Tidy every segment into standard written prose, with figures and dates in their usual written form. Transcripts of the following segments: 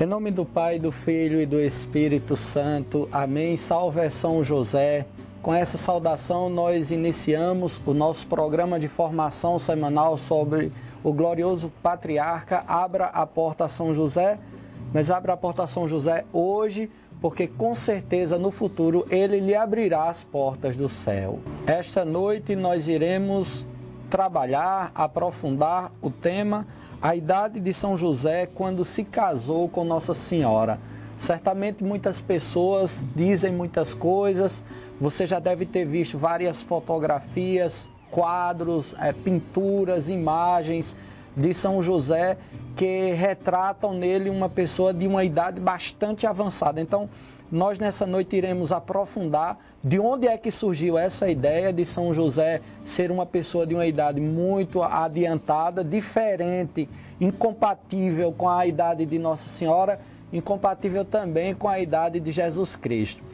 Em nome do Pai, do Filho e do Espírito Santo. Amém. Salve São José. Com essa saudação, nós iniciamos o nosso programa de formação semanal sobre o glorioso patriarca. Abra a porta a São José, mas abra a porta a São José hoje, porque com certeza no futuro ele lhe abrirá as portas do céu. Esta noite nós iremos trabalhar, aprofundar o tema a idade de São José quando se casou com Nossa Senhora. Certamente muitas pessoas dizem muitas coisas, você já deve ter visto várias fotografias, quadros, pinturas, imagens de São José que retratam nele uma pessoa de uma idade bastante avançada. Então, nós nessa noite iremos aprofundar de onde é que surgiu essa ideia de São José ser uma pessoa de uma idade muito adiantada, diferente, incompatível com a idade de Nossa Senhora, incompatível também com a idade de Jesus Cristo.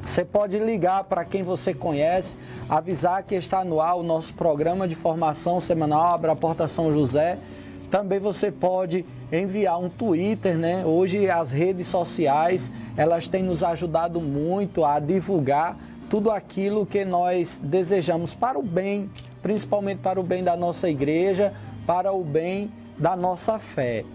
Você pode ligar para quem você conhece, avisar que está no ar o nosso programa de formação semanal, Abra a Porta São José. Também você pode enviar um Twitter, né? Hoje as redes sociais, elas têm nos ajudado muito a divulgar tudo aquilo que nós desejamos para o bem, principalmente para o bem da nossa igreja, para o bem da nossa fé.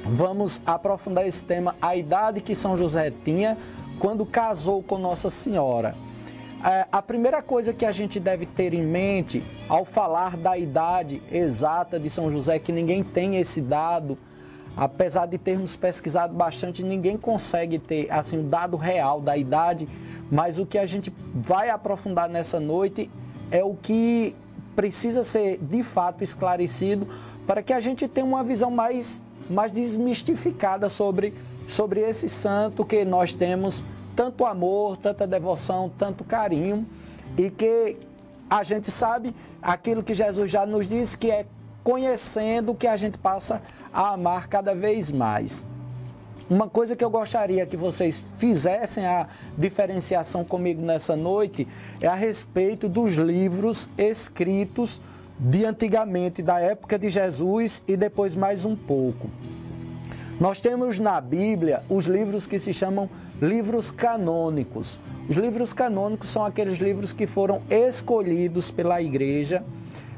Vamos aprofundar esse tema, a idade que São José tinha quando casou com Nossa Senhora. A primeira coisa que a gente deve ter em mente ao falar da idade exata de São José, que ninguém tem esse dado, apesar de termos pesquisado bastante, ninguém consegue ter assim, o dado real da idade, mas o que a gente vai aprofundar nessa noite é o que precisa ser de fato esclarecido para que a gente tenha uma visão mais desmistificada sobre esse santo que nós temos tanto amor, tanta devoção, tanto carinho, e que a gente sabe aquilo que Jesus já nos disse, que é conhecendo que a gente passa a amar cada vez mais. Uma coisa que eu gostaria que vocês fizessem a diferenciação comigo nessa noite é a respeito dos livros escritos de antigamente, da época de Jesus e depois mais um pouco. Nós temos na Bíblia os livros que se chamam livros canônicos. Os livros canônicos são aqueles livros que foram escolhidos pela igreja,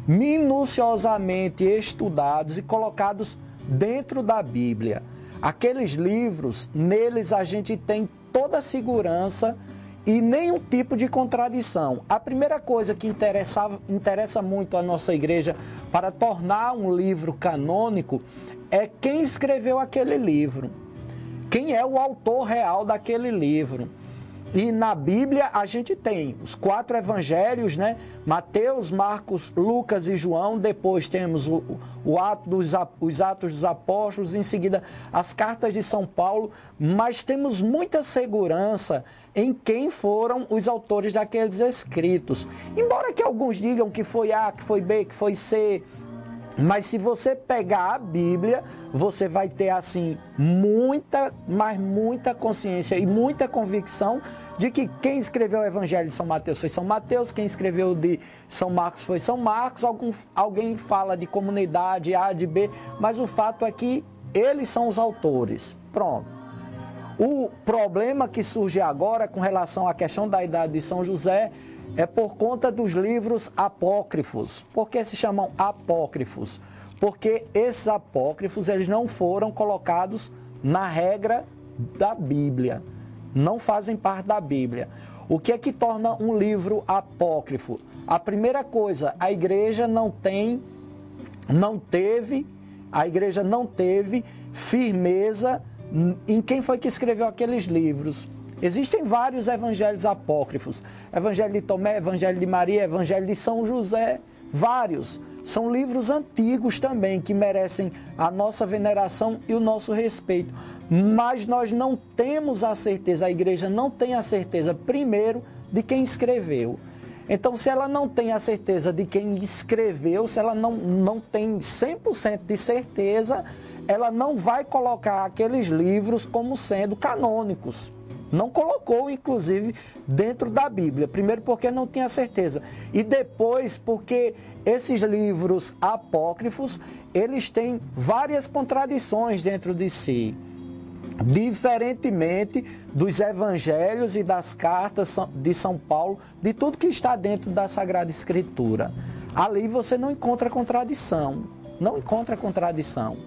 minuciosamente estudados e colocados dentro da Bíblia. Aqueles livros, neles a gente tem toda a segurança e nenhum tipo de contradição. A primeira coisa que interessa muito a nossa igreja para tornar um livro canônico é quem escreveu aquele livro, quem é o autor real daquele livro. E na Bíblia a gente tem os 4 evangelhos, né? Mateus, Marcos, Lucas e João. Depois temos os Atos dos Apóstolos, em seguida as cartas de São Paulo. Mas temos muita segurança em quem foram os autores daqueles escritos. Embora que alguns digam que foi A, que foi B, que foi C, mas se você pegar a Bíblia, você vai ter assim muita consciência e muita convicção de que quem escreveu o Evangelho de São Mateus foi São Mateus, quem escreveu o de São Marcos foi São Marcos. Alguém fala de comunidade A, de B, mas o fato é que eles são os autores. Pronto. O problema que surge agora com relação à questão da idade de São José é por conta dos livros apócrifos. Por que se chamam apócrifos? Porque esses apócrifos eles não foram colocados na regra da Bíblia, não fazem parte da Bíblia. O que é que torna um livro apócrifo? A primeira coisa, a igreja não teve firmeza em quem foi que escreveu aqueles livros. Existem vários evangelhos apócrifos, Evangelho de Tomé, Evangelho de Maria, Evangelho de São José, vários. São livros antigos também, que merecem a nossa veneração e o nosso respeito. Mas nós não temos a certeza, a igreja não tem a certeza, primeiro, de quem escreveu. Então, se ela não tem a certeza de quem escreveu, se ela não tem 100% de certeza, ela não vai colocar aqueles livros como sendo canônicos. Não colocou, inclusive, dentro da Bíblia. Primeiro porque não tinha certeza. E depois porque esses livros apócrifos, eles têm várias contradições dentro de si. diferentemente dos evangelhos e das cartas de São Paulo, de tudo que está dentro da Sagrada Escritura. Ali você não encontra contradição, não encontra contradição.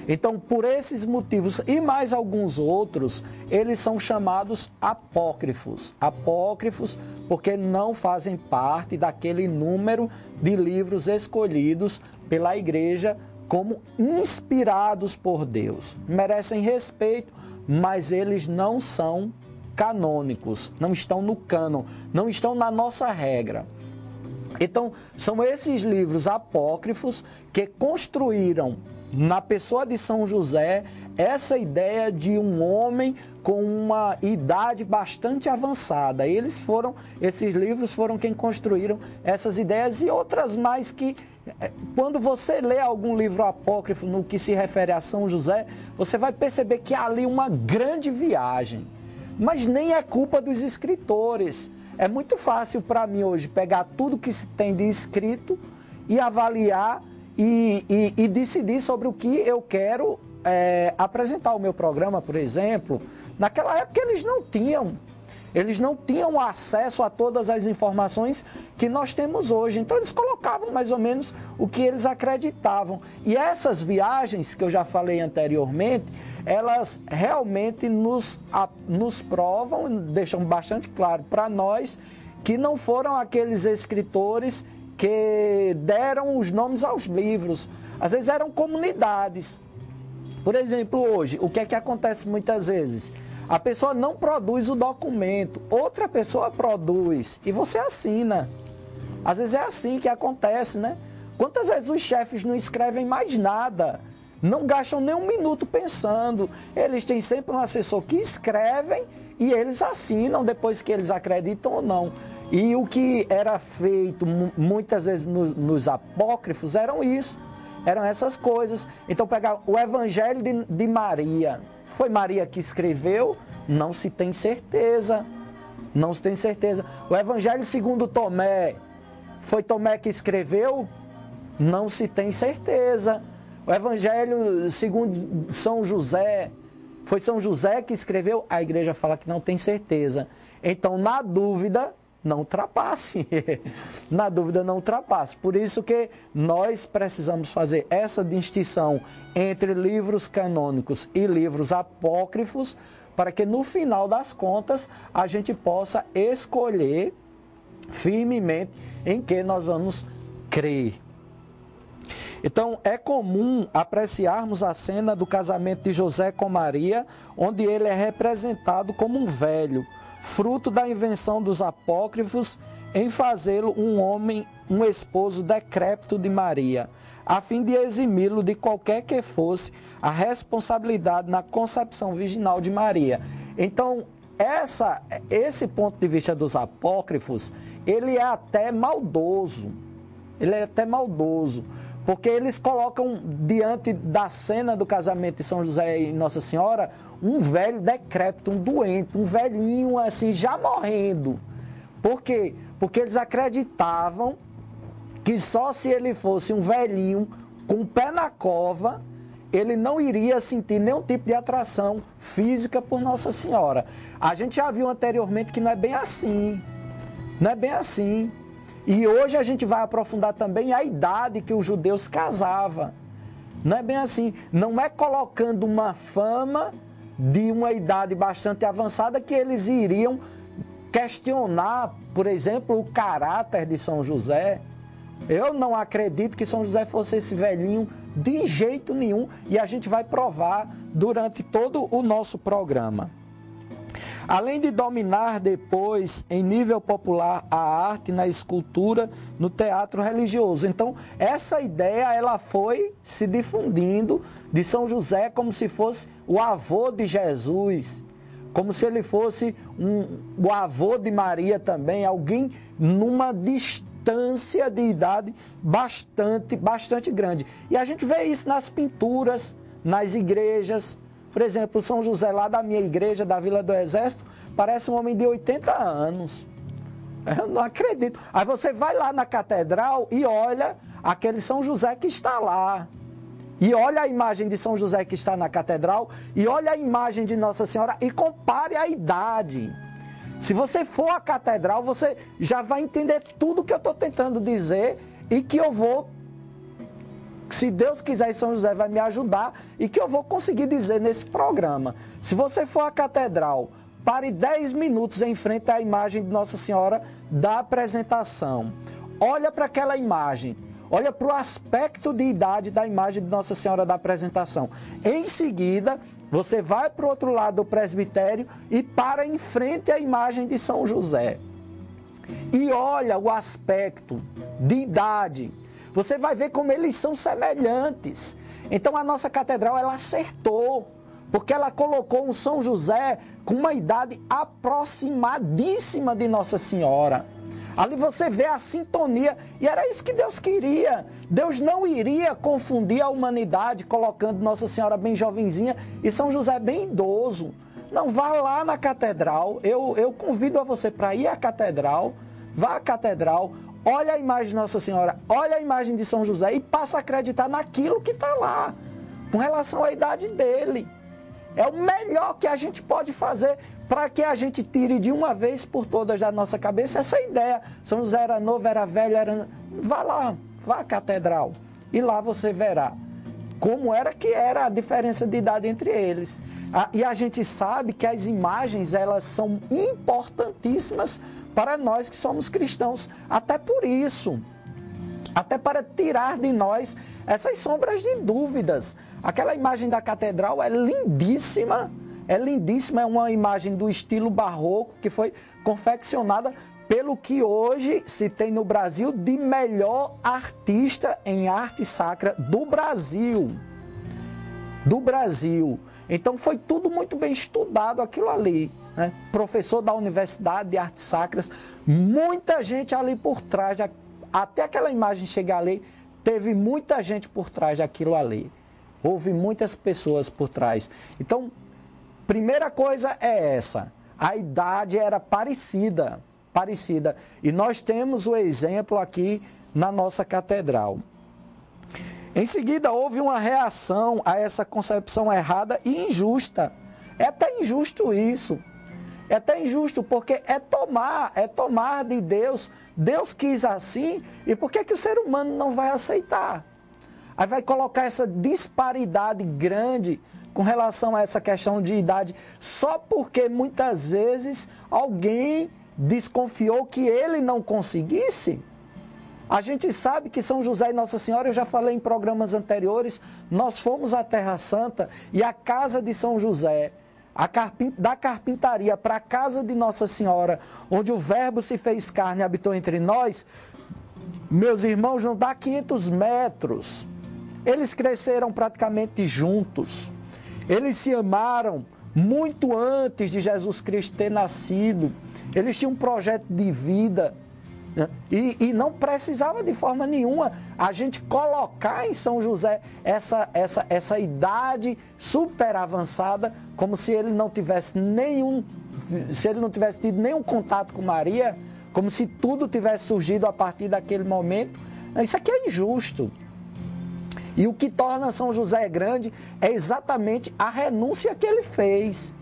Então, por esses motivos e mais alguns outros, eles são chamados apócrifos. Apócrifos porque não fazem parte daquele número de livros escolhidos pela Igreja como inspirados por Deus. Merecem respeito, mas eles não são canônicos, não estão no cânon, não estão na nossa regra. Então, são esses livros apócrifos que construíram na pessoa de São José essa ideia de um homem com uma idade bastante avançada. Esses livros foram quem construíram essas ideias e outras mais que, quando você lê algum livro apócrifo no que se refere a São José, você vai perceber que há ali uma grande viagem. Mas nem é culpa dos escritores. É muito fácil para mim hoje pegar tudo que se tem de escrito e avaliar e decidir sobre o que eu quero apresentar o meu programa, por exemplo. Naquela época eles não tinham acesso a todas as informações que nós temos hoje. Então eles colocavam mais ou menos o que eles acreditavam. E essas viagens que eu já falei anteriormente, elas realmente nos provam, deixam bastante claro para nós que não foram aqueles escritores que deram os nomes aos livros. Às vezes eram comunidades. Por exemplo, hoje, o que é que acontece muitas vezes? A pessoa não produz o documento, outra pessoa produz e você assina. Às vezes é assim que acontece, né? Quantas vezes os chefes não escrevem mais nada, não gastam nem um minuto pensando. Eles têm sempre um assessor que escrevem e eles assinam depois que eles acreditam ou não. E o que era feito muitas vezes nos apócrifos eram essas coisas. Então pegar o Evangelho de Maria. Foi Maria que escreveu? Não se tem certeza. Não se tem certeza. O Evangelho segundo Tomé. Foi Tomé que escreveu? Não se tem certeza. O Evangelho segundo São José. Foi São José que escreveu? A igreja fala que não tem certeza. Então, na dúvida, não ultrapasse. Na dúvida, não ultrapasse. Por isso que nós precisamos fazer essa distinção entre livros canônicos e livros apócrifos, para que no final das contas a gente possa escolher firmemente em que nós vamos crer. Então, é comum apreciarmos a cena do casamento de José com Maria, onde ele é representado como um velho, fruto da invenção dos apócrifos em fazê-lo um homem, um esposo decrépito de Maria, a fim de eximi-lo de qualquer que fosse a responsabilidade na concepção virginal de Maria. Então, esse ponto de vista dos apócrifos, ele é até maldoso. Ele é até maldoso, porque eles colocam diante da cena do casamento de São José e Nossa Senhora um velho decrépito, um doente, um velhinho assim, já morrendo. Por quê? Porque eles acreditavam que só se ele fosse um velhinho com o pé na cova, ele não iria sentir nenhum tipo de atração física por Nossa Senhora. A gente já viu anteriormente que não é bem assim. Não é bem assim. E hoje a gente vai aprofundar também a idade que os judeus casavam. Não é bem assim. Não é colocando uma fama de uma idade bastante avançada que eles iriam questionar, por exemplo, o caráter de São José. Eu não acredito que São José fosse esse velhinho de jeito nenhum, e a gente vai provar durante todo o nosso programa. Além de dominar depois, em nível popular, a arte na escultura, no teatro religioso. Então, essa ideia ela foi se difundindo de São José como se fosse o avô de Jesus, como se ele fosse o avô de Maria também, alguém numa distância de idade bastante grande. E a gente vê isso nas pinturas, nas igrejas. Por exemplo, São José lá da minha igreja, da Vila do Exército, parece um homem de 80 anos. Eu não acredito. Aí você vai lá na catedral e olha aquele São José que está lá. e olha a imagem de São José que está na catedral, e olha a imagem de Nossa Senhora e compare a idade. Se você for à catedral, você já vai entender tudo que eu estou tentando dizer e que eu vou, se Deus quiser, São José vai me ajudar e que eu vou conseguir dizer nesse programa. Se você for à catedral, pare 10 minutos em frente à imagem de Nossa Senhora da apresentação. Olha para aquela imagem. Olha para o aspecto de idade da imagem de Nossa Senhora da apresentação. Em seguida, você vai para o outro lado do presbitério e para em frente à imagem de São José. E olha o aspecto de idade. Você vai ver como eles são semelhantes. Então a nossa catedral, ela acertou, porque ela colocou um São José com uma idade aproximadíssima de Nossa Senhora. Ali você vê a sintonia, e era isso que Deus queria. Deus não iria confundir a humanidade, colocando Nossa Senhora bem jovenzinha e São José bem idoso. Não, vá lá na catedral, eu convido a você para ir à catedral, vá à catedral, olha a imagem de Nossa Senhora, olha a imagem de São José e passa a acreditar naquilo que está lá, com relação à idade dele. É o melhor que a gente pode fazer para que a gente tire de uma vez por todas da nossa cabeça essa ideia. São José era novo, era velho, era... Vá lá, vá à catedral e lá você verá como era que era a diferença de idade entre eles. E a gente sabe que as imagens, elas são importantíssimas para nós que somos cristãos, até por isso. Até para tirar de nós essas sombras de dúvidas. Aquela imagem da catedral é lindíssima, é uma imagem do estilo barroco que foi confeccionada pelo que hoje se tem no Brasil de melhor artista em arte sacra do Brasil. Do Brasil. Então foi tudo muito bem estudado aquilo ali, né? Professor da Universidade de Artes Sacras, muita gente ali por trás, até aquela imagem chegar ali, teve muita gente por trás daquilo ali. Houve muitas pessoas por trás. Então, primeira coisa é essa. A idade era parecida. E nós temos o exemplo aqui na nossa catedral. Em seguida, houve uma reação a essa concepção errada e injusta. É até injusto isso. É até injusto, porque é tomar de Deus. Deus quis assim, e por que o ser humano não vai aceitar? Aí vai colocar essa disparidade grande com relação a essa questão de idade, só porque muitas vezes alguém desconfiou que ele não conseguisse. A gente sabe que São José e Nossa Senhora, eu já falei em programas anteriores, nós fomos à Terra Santa e a casa de São José, da carpintaria para a casa de Nossa Senhora, onde o Verbo se fez carne e habitou entre nós, meus irmãos, não dá 500 metros. Eles cresceram praticamente juntos. Eles se amaram muito antes de Jesus Cristo ter nascido. Eles tinham um projeto de vida, né? E não precisava de forma nenhuma a gente colocar em São José essa idade super avançada, como se ele não tivesse tido nenhum contato com Maria, como se tudo tivesse surgido a partir daquele momento. Isso aqui é injusto. E o que torna São José grande é exatamente a renúncia que ele fez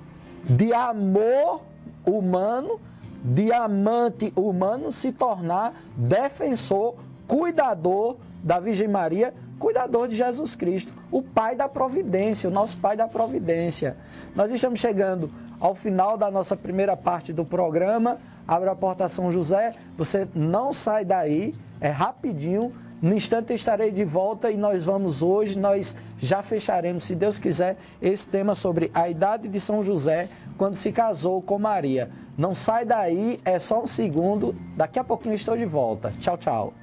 de amor humano, de amante humano, se tornar defensor, cuidador da Virgem Maria, cuidador de Jesus Cristo, o Pai da Providência, o nosso Pai da Providência. Nós estamos chegando ao final da nossa primeira parte do programa. Abre a porta a São José, você não sai daí, é rapidinho. No instante estarei de volta e nós já fecharemos, se Deus quiser, esse tema sobre a idade de São José quando se casou com Maria. Não sai daí, é só um segundo, daqui a pouquinho estou de volta. Tchau, tchau.